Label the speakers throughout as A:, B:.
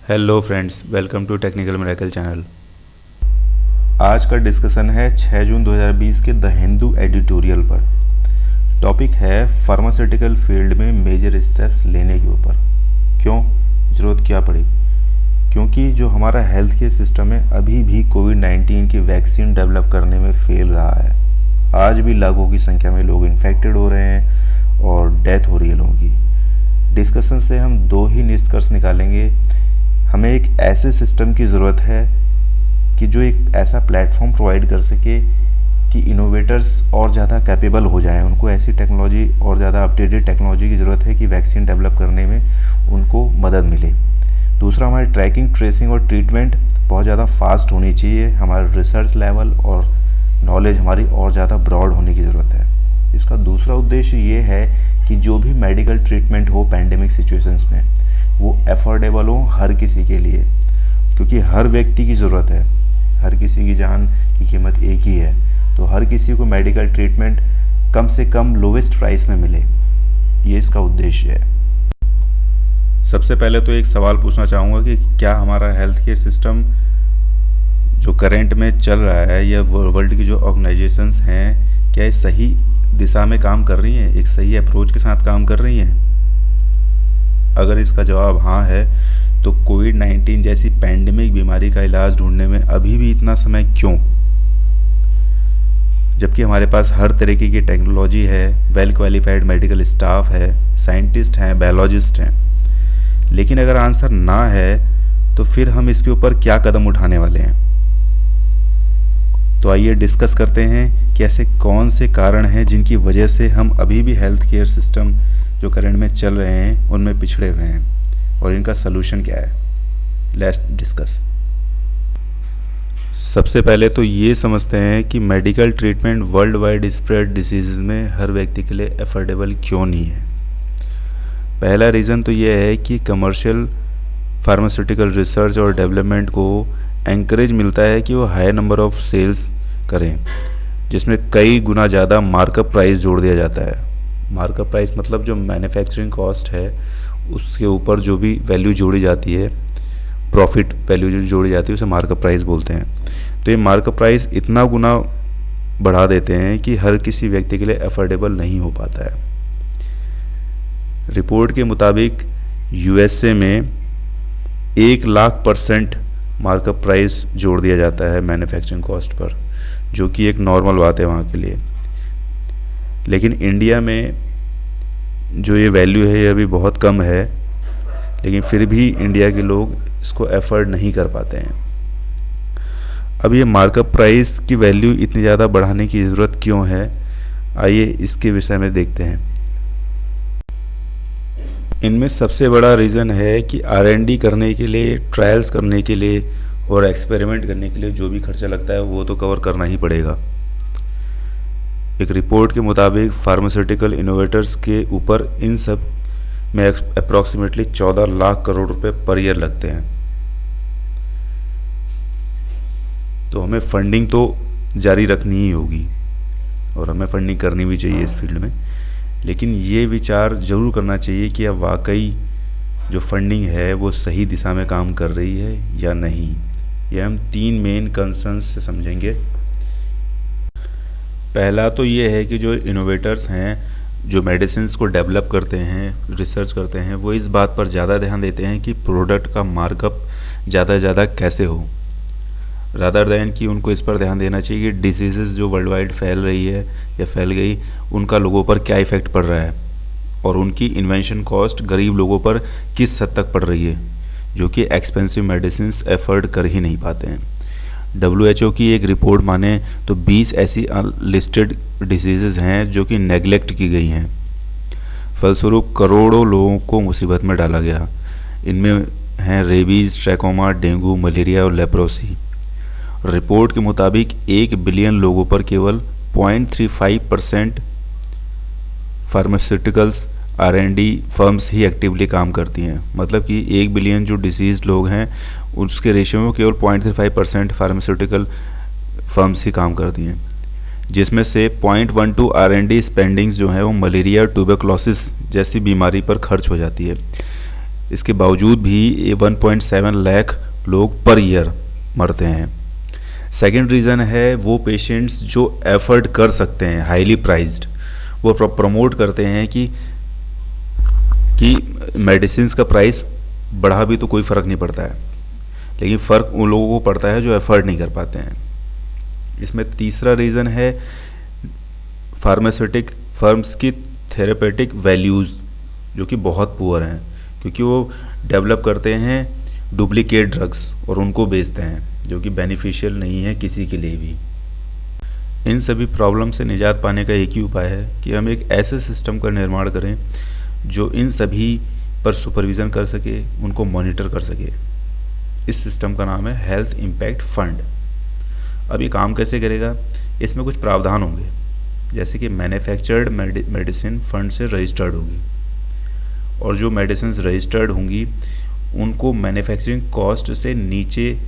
A: Hello friends, welcome to technical miracle channel. आज का discussion है 6 जून 2020 के द हिंदू एडिटोरियल पर। टॉपिक है फार्मास्यूटिकल फील्ड में मेजर स्टेप्स लेने के ऊपर। क्यों ज़रूरत क्या पड़ी? क्योंकि जो हमारा हेल्थ केयर सिस्टम है अभी भी कोविड-19 की वैक्सीन डेवलप करने में फेल रहा है। आज भी लाखों की संख्या में लोग इन्फेक्टेड हो रहे हैं और डेथ हो रही है लोगों की। डिस्कशन से हम दो ही निष्कर्ष निकालेंगे। हमें एक ऐसे सिस्टम की ज़रूरत है कि जो एक ऐसा प्लेटफॉर्म प्रोवाइड कर सके कि इनोवेटर्स और ज़्यादा कैपेबल हो जाएं, उनको ऐसी टेक्नोलॉजी और ज़्यादा अपडेटेड टेक्नोलॉजी की ज़रूरत है कि वैक्सीन डेवलप करने में उनको मदद मिले। दूसरा, हमारी ट्रैकिंग, ट्रेसिंग और ट्रीटमेंट बहुत ज़्यादा फास्ट होनी चाहिए। हमारा रिसर्च लेवल और नॉलेज हमारी और ज़्यादा ब्रॉड होने की ज़रूरत है। इसका दूसरा उद्देश्य ये है कि जो भी मेडिकल ट्रीटमेंट हो पैंडेमिक सिचुएशंस में वो अफोर्डेबल हो हर किसी के लिए, क्योंकि हर व्यक्ति की ज़रूरत है। हर किसी की जान की कीमत एक ही है, तो हर किसी को मेडिकल ट्रीटमेंट कम से कम लोवेस्ट प्राइस में मिले, ये इसका उद्देश्य है। सबसे पहले तो एक सवाल पूछना चाहूँगा कि क्या हमारा हेल्थ केयर सिस्टम जो करंट में चल रहा है या वर्ल्ड की जो ऑर्गेनाइजेशंस हैं, क्या ये सही दिशा में काम कर रही हैं, एक सही अप्रोच के साथ काम कर रही हैं? अगर इसका जवाब हाँ है तो कोविड-19 जैसी पैंडेमिक बीमारी का इलाज ढूंढने में अभी भी इतना समय क्यों, जबकि हमारे पास हर तरीके की टेक्नोलॉजी है, वेल क्वालिफाइड मेडिकल स्टाफ है, साइंटिस्ट हैं, बायोलॉजिस्ट हैं। लेकिन अगर आंसर ना है तो फिर हम इसके ऊपर क्या कदम उठाने वाले हैं? तो आइए डिस्कस करते हैं कि ऐसे कौन से कारण हैं जिनकी वजह से हम अभी भी हेल्थ केयर सिस्टम जो करंट में चल रहे हैं उनमें पिछड़े हुए हैं और इनका सलूशन क्या है। Let's discuss. सबसे पहले तो ये समझते हैं कि medical treatment world wide spread disease में हर व्यक्ति के लिए अफोर्डेबल क्यों नहीं है। पहला रीज़न तो ये है कि कमर्शियल फार्मास्यूटिकल रिसर्च और डेवलपमेंट को एंकरेज मिलता है कि वो हाई नंबर ऑफ सेल्स करें, जिसमें कई गुना ज़्यादा मार्कअप प्राइस जोड़ दिया जाता है। मार्कअप प्राइस मतलब जो मैन्युफैक्चरिंग कॉस्ट है उसके ऊपर जो भी वैल्यू जोड़ी जाती है, प्रॉफिट वैल्यू जो जोड़ी जाती है उसे मार्कअप प्राइस बोलते हैं। तो ये मार्कअप प्राइस इतना गुना बढ़ा देते हैं कि हर किसी व्यक्ति के लिए अफोर्डेबल नहीं हो पाता है। रिपोर्ट के मुताबिक यूएसए में 1,00,000% मार्कअप प्राइस जोड़ दिया जाता है मैन्युफैक्चरिंग कॉस्ट पर, जो कि एक नॉर्मल बात है वहाँ के लिए। लेकिन इंडिया में जो ये वैल्यू है ये अभी बहुत कम है, लेकिन फिर भी इंडिया के लोग इसको एफर्ड नहीं कर पाते हैं। अब ये मार्कअप प्राइस की वैल्यू इतनी ज़्यादा बढ़ाने की ज़रूरत क्यों है, आइए इसके विषय में देखते हैं। इनमें सबसे बड़ा रीज़न है कि R&D करने के लिए, ट्रायल्स करने के लिए और एक्सपेरिमेंट करने के लिए जो भी खर्चा लगता है वो तो कवर करना ही पड़ेगा। एक रिपोर्ट के मुताबिक फार्मास्यूटिकल इनोवेटर्स के ऊपर इन सब में अप्रॉक्सीमेटली 14 लाख करोड़ रुपए पर ईयर लगते हैं। तो हमें फंडिंग तो जारी रखनी ही होगी और हमें फंडिंग करनी भी चाहिए इस फील्ड में, लेकिन ये विचार ज़रूर करना चाहिए कि अब वाकई जो फंडिंग है वो सही दिशा में काम कर रही है या नहीं। ये हम 3 मेन कंसर्न्स से समझेंगे। पहला तो ये है कि जो इनोवेटर्स हैं, जो मेडिसिन्स को डेवलप करते हैं, रिसर्च करते हैं, वो इस बात पर ज़्यादा ध्यान देते हैं कि प्रोडक्ट का मार्कअप ज़्यादा से ज़्यादा कैसे हो, रादर दैन कि उनको इस पर ध्यान देना चाहिए कि डिसीज़ जो वर्ल्ड वाइड फैल रही है या फैल गई उनका लोगों पर क्या इफ़ेक्ट पड़ रहा है और उनकी इन्वेंशन कॉस्ट गरीब लोगों पर किस हद तक पड़ रही है, जो कि एक्सपेंसिव मेडिसिन्स एफर्ड कर ही नहीं पाते हैं। WHO की एक रिपोर्ट माने तो 20 ऐसी अनलिस्टेड डिसीज़ हैं जो कि नेगलेक्ट की गई हैं। फलस्वरूप करोड़ों लोगों को मुसीबत में डाला गया। इनमें हैं रेबीज़, ट्रैकोमा, डेंगू, मलेरिया और लेप्रोसी। रिपोर्ट के मुताबिक 1 बिलियन लोगों पर केवल 0.35% फार्मास्यूटिकल्स R&D फर्म्स ही एक्टिवली काम करती हैं। मतलब कि 1 बिलियन जो डिसीज़ लोग हैं उसके रेशियो में केवल 0.35% फार्मास्यूटिकल फर्म्स ही काम करती हैं, जिसमें से 0.12 R&D स्पेंडिंग्स जो है वो मलेरिया, ट्यूबरक्लोसिस जैसी बीमारी पर खर्च हो जाती है। इसके बावजूद भी 1.7 लाख लोग पर ईयर मरते हैं। सेकेंड रीज़न है वो पेशेंट्स जो एफर्ड कर सकते हैं, हाईली प्राइज्ड, वो प्रमोट करते हैं कि मेडिसिन का प्राइस बढ़ा भी तो कोई फ़र्क नहीं पड़ता है, लेकिन फ़र्क उन लोगों को पड़ता है जो एफर्ड नहीं कर पाते हैं। इसमें तीसरा रीज़न है फार्मास्यूटिक फर्म्स की थेरेपेटिक वैल्यूज़ जो कि बहुत पुअर हैं, क्योंकि वो डेवलप करते हैं डुप्लीकेट ड्रग्स और उनको बेचते हैं जो कि बेनिफिशियल नहीं है किसी के लिए भी। इन सभी प्रॉब्लम से निजात पाने का एक ही उपाय है कि हम एक ऐसे सिस्टम का निर्माण करें जो इन सभी पर सुपरविज़न कर सके, उनको मॉनिटर कर सके। इस सिस्टम का नाम है हेल्थ इम्पैक्ट फंड। अब ये काम कैसे करेगा? इसमें कुछ प्रावधान होंगे, जैसे कि मैन्युफैक्चर्ड मेडिसिन फंड से रजिस्टर्ड होगी, और जो मेडिसिन रजिस्टर्ड होंगी उनको मैन्युफैक्चरिंग कॉस्ट से नीचे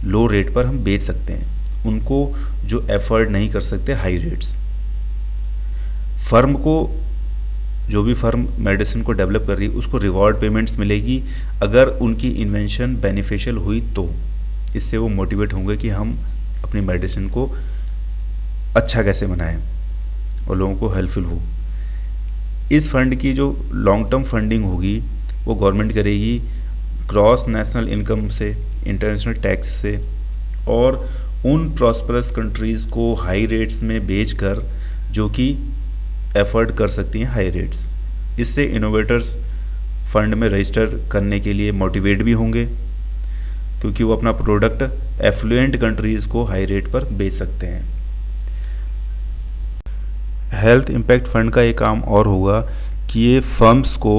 A: लो रेट पर हम बेच सकते हैं, उनको जो एफर्ड नहीं कर सकते हाई रेट्स। फर्म को, जो भी फर्म मेडिसिन को डेवलप कर रही है उसको रिवॉर्ड पेमेंट्स मिलेगी अगर उनकी इन्वेंशन बेनिफिशियल हुई, तो इससे वो मोटिवेट होंगे कि हम अपनी मेडिसिन को अच्छा कैसे बनाएं और लोगों को हेल्पफुल हो। इस फंड की जो लॉन्ग टर्म फंडिंग होगी वो गवर्नमेंट करेगी ग्रॉस नेशनल इनकम से, इंटरनेशनल टैक्स से, और उन प्रॉस्परस कंट्रीज़ को हाई रेट्स में बेचकर जो कि एफर्ड कर सकती हैं हाई रेट्स। इससे इनोवेटर्स फंड में रजिस्टर करने के लिए मोटिवेट भी होंगे, क्योंकि वो अपना प्रोडक्ट एफ्लुएंट कंट्रीज़ को हाई रेट पर बेच सकते हैं। हेल्थ इम्पैक्ट फंड का एक काम और होगा कि ये फर्म्स को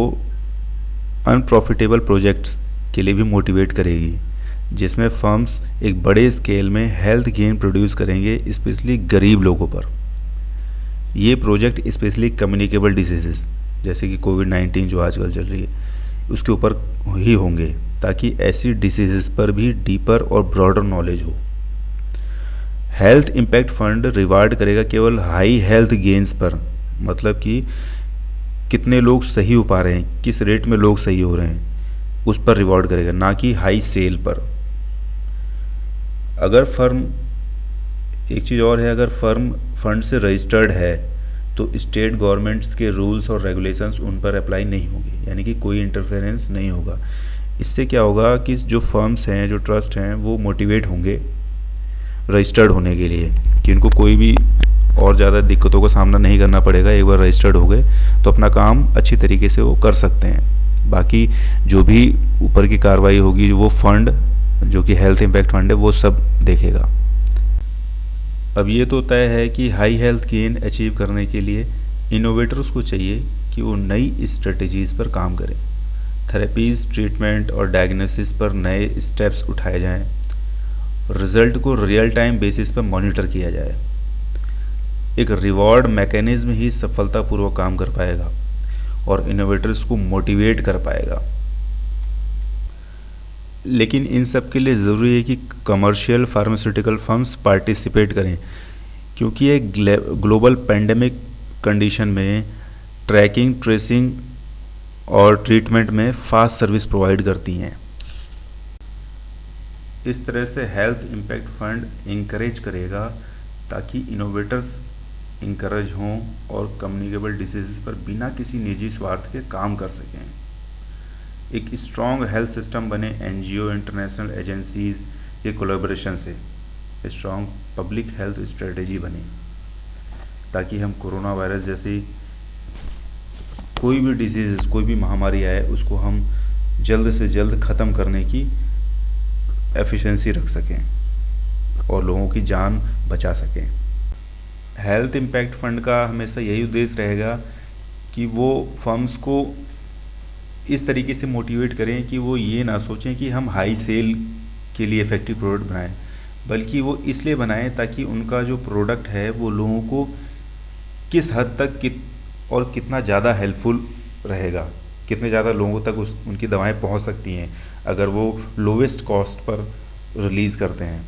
A: अनप्रॉफिटेबल प्रोजेक्ट्स के लिए भी मोटिवेट करेगी, जिसमें फर्म्स एक बड़े स्केल में हेल्थ गेन प्रोड्यूस करेंगे, स्पेशली गरीब लोगों पर। ये प्रोजेक्ट स्पेशली कम्युनिकेबल डिसीजेस जैसे कि कोविड-19 जो आजकल चल रही है उसके ऊपर ही होंगे, ताकि ऐसी डिसीजेस पर भी डीपर और ब्रॉडर नॉलेज हो। हेल्थ इम्पैक्ट फंड रिवार्ड करेगा केवल हाई हेल्थ गेन्स पर, मतलब कि कितने लोग सही हो पा रहे हैं, किस रेट में लोग सही हो रहे हैं, उस पर रिवॉर्ड करेगा, ना कि हाई सेल पर। अगर फर्म, एक चीज़ और है, अगर फर्म फंड से रजिस्टर्ड है तो स्टेट गवर्नमेंट्स के रूल्स और रेगुलेशंस उन पर अप्लाई नहीं होंगे, यानी कि कोई इंटरफेरेंस नहीं होगा। इससे क्या होगा कि जो फर्म्स हैं, जो ट्रस्ट हैं, वो मोटिवेट होंगे रजिस्टर्ड होने के लिए, कि उनको कोई भी और ज़्यादा दिक्कतों का सामना नहीं करना पड़ेगा। एक बार रजिस्टर्ड हो गए तो अपना काम अच्छी तरीके से वो कर सकते हैं। बाकी जो भी ऊपर की कार्रवाई होगी वो फंड, जो कि हेल्थ इम्पैक्ट फंड है, वो सब देखेगा। अब ये तो तय है कि हाई हेल्थ गेन अचीव करने के लिए इनोवेटर्स को चाहिए कि वो नई स्ट्रेटजीज़ पर काम करें, थेरेपीज़, ट्रीटमेंट और डायग्नोसिस पर नए स्टेप्स उठाए जाएं, रिजल्ट को रियल टाइम बेसिस पर मॉनिटर किया जाए। एक रिवॉर्ड मैकेनिज्म ही सफलतापूर्वक काम कर पाएगा और इनोवेटर्स को मोटिवेट कर पाएगा। लेकिन इन सब के लिए ज़रूरी है कि कमर्शियल फार्मास्यूटिकल फर्म्स पार्टिसिपेट करें, क्योंकि ये ग्लोबल पेंडेमिक कंडीशन में ट्रैकिंग, ट्रेसिंग और ट्रीटमेंट में फास्ट सर्विस प्रोवाइड करती हैं। इस तरह से हेल्थ इम्पैक्ट फंड इंकरेज करेगा ताकि इनोवेटर्स इंकरेज हों और कम्युनिकेबल डिसीज़ पर बिना किसी निजी स्वार्थ के काम कर सकें। एक स्ट्रॉन्ग हेल्थ सिस्टम बने एनजीओ, इंटरनेशनल एजेंसीज़ के कोलैबोरेशन से स्ट्रॉन्ग पब्लिक हेल्थ स्ट्रेटेजी बने, ताकि हम कोरोना वायरस जैसी कोई भी डिजीज़, कोई भी महामारी आए उसको हम जल्द से जल्द ख़त्म करने की एफिशिएंसी रख सकें और लोगों की जान बचा सकें। हेल्थ इम्पैक्ट फंड का हमेशा यही उद्देश्य रहेगा कि वो फर्म्स को इस तरीके से मोटिवेट करें कि वो ये ना सोचें कि हम हाई सेल के लिए इफ़ेक्टिव प्रोडक्ट बनाएं, बल्कि वो इसलिए बनाएं ताकि उनका जो प्रोडक्ट है वो लोगों को किस हद तक और कितना ज़्यादा हेल्पफुल रहेगा, कितने ज़्यादा लोगों तक उनकी दवाएं पहुंच सकती हैं अगर वो लोवेस्ट कॉस्ट पर रिलीज़ करते हैं,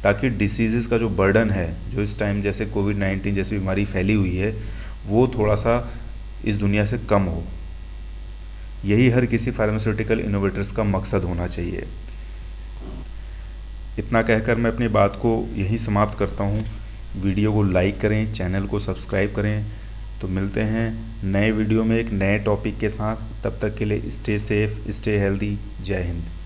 A: ताकि डिसीज़ का जो बर्डन है, जो इस टाइम जैसे कोविड-19 जैसी बीमारी फैली हुई है, वो थोड़ा सा इस दुनिया से कम हो। यही हर किसी फार्मास्यूटिकल इनोवेटर्स का मकसद होना चाहिए। इतना कहकर मैं अपनी बात को यहीं समाप्त करता हूँ। वीडियो को लाइक करें, चैनल को सब्सक्राइब करें। तो मिलते हैं नए वीडियो में एक नए टॉपिक के साथ। तब तक के लिए स्टे सेफ, स्टे हेल्दी। जय हिंद।